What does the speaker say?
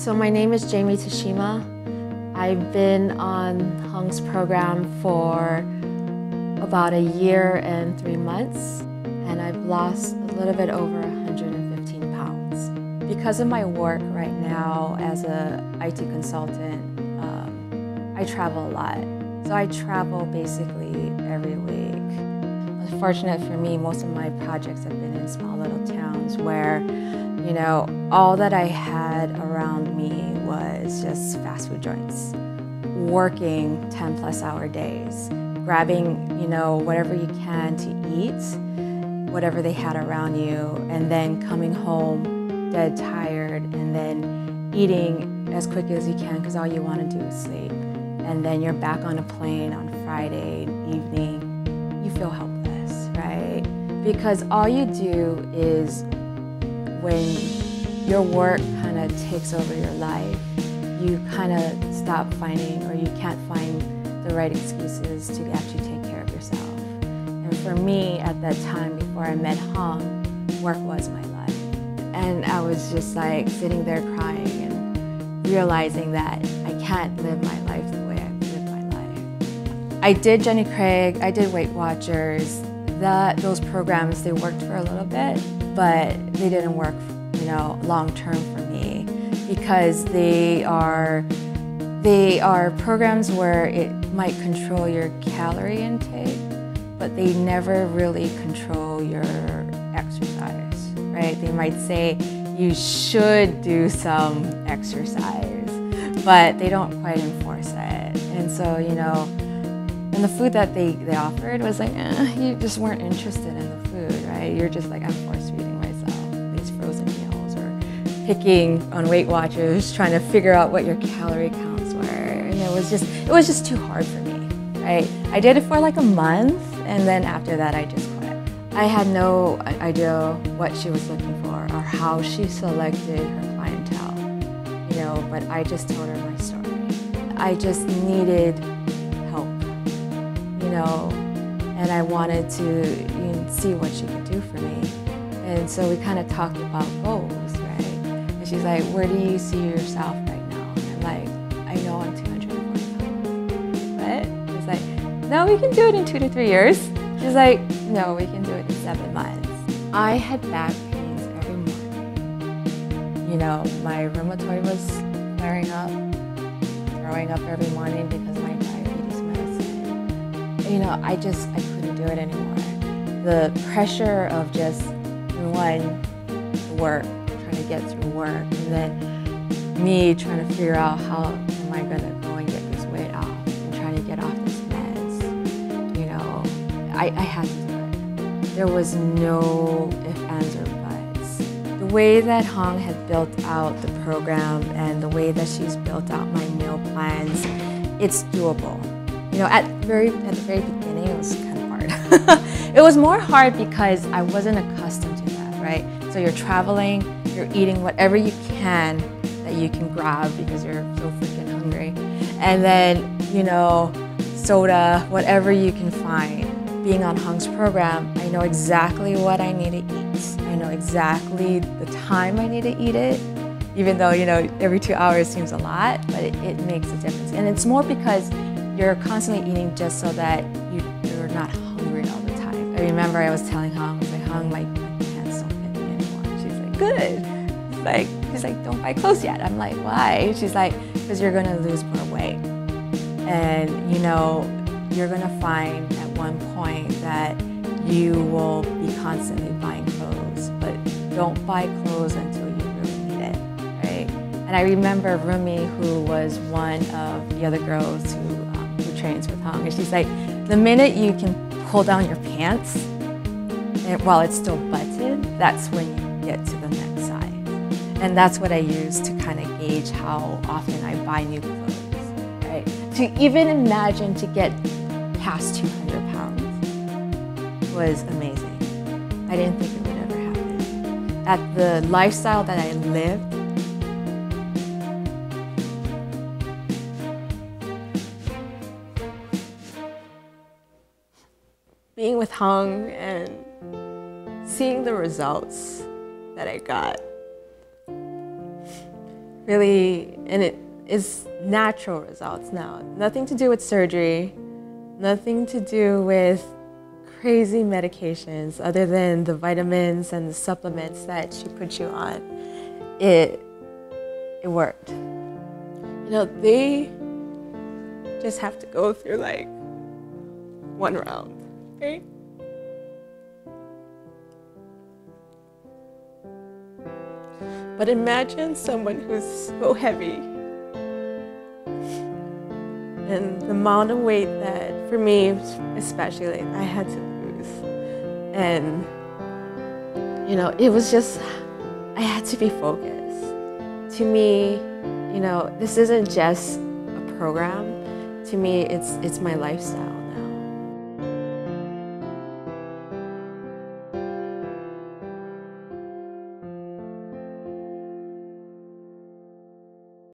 So my name is Teshima. I've been on Hung's program for about 1 year and 3 months, and I've lost a little bit over 115 pounds. Because of my work right now as an IT consultant, I travel a lot. So I travel basically every week. Unfortunate for me, most of my projects have been in small little towns where, you know, all that I had around me was just fast food joints. Working 10+ hour days, grabbing, you know, whatever you can to eat, whatever they had around you, and then coming home dead tired, and then eating as quick as you can because all you want to do is sleep. And then you're back on a plane on Friday evening. You feel helpless, right? Because all you do is, when your work kind of takes over your life, you kind of stop finding, or you can't find the right excuses to actually take care of yourself. And for me, at that time, before I met Hung, work was my life. And I was just like sitting there crying and realizing that I can't live my life the way I live my life. I did Jenny Craig, I did Weight Watchers. Those programs, they worked for a little bit, but they didn't work, you know, long term for me, because they are programs where it might control your calorie intake, but they never really control your exercise, right? They might say you should do some exercise, but they don't quite enforce it. And so, you know, and the food that they offered was like, you just weren't interested in the food, right? You're just like, I'm force feeding myself these frozen meals, or picking on Weight Watchers, trying to figure out what your calorie counts were. And it was just too hard for me, right? I did it for like a month, and then after that I just quit. I had no idea what she was looking for or how she selected her clientele, you know, but I just told her my story. I just needed help, you know, and I wanted to see what she could do for me. And so we kind of talked about goals, right? And she's like, where do you see yourself right now? And I'm like, I know I'm 240 pounds. What? She's like, no, we can do it in 2 to 3 years. She's like, no, we can do it in 7 months. I had back pains every morning. You know, my rheumatoid was flaring up, throwing up every morning because of my diabetes medicine. You know, I couldn't do it anymore. The pressure of just, one, work, trying to get through work, and then me trying to figure out how am I gonna go and get this weight off, and trying to get off this meds. You know, I had to do it. There was no ifs, ands, or buts. The way that Hung had built out the program and the way that she's built out my meal plans, it's doable. You know, at the very beginning, it was kind of hard. It was more hard because I wasn't accustomed to that, right? So you're traveling, you're eating whatever you can that you can grab because you're so freaking hungry. And then, you know, soda, whatever you can find. Being on Hung's program, I know exactly what I need to eat. I know exactly the time I need to eat it, even though, you know, every 2 hours seems a lot, but it makes a difference. And it's more because you're constantly eating just so that you're not hungry all the time. I remember I was telling Hung, I was like, Hung, my pants don't fit me anymore. She's like, good. She's like, don't buy clothes yet. I'm like, why? She's like, because you're gonna lose more weight. And, you know, you're gonna find at one point that you will be constantly buying clothes, but don't buy clothes until you really need it, right? And I remember Rumi, who was one of the other girls who trains with Hung, and she's like, the minute you can pull down your pants and while it's still buttoned, that's when you get to the next size. And that's what I use to kind of gauge how often I buy new clothes, right? To even imagine to get past 200 pounds was amazing. I didn't think it would ever happen. At the lifestyle that I lived, being with Hung and seeing the results that I got really, and it is natural results now. Nothing to do with surgery, nothing to do with crazy medications other than the vitamins and the supplements that she put you on. It worked. You know, they just have to go through like one round, okay? But imagine someone who's so heavy and the amount of weight that, for me especially, like, I had to lose. And, you know, it was just, I had to be focused. To me, you know, this isn't just a program. To me, it's my lifestyle.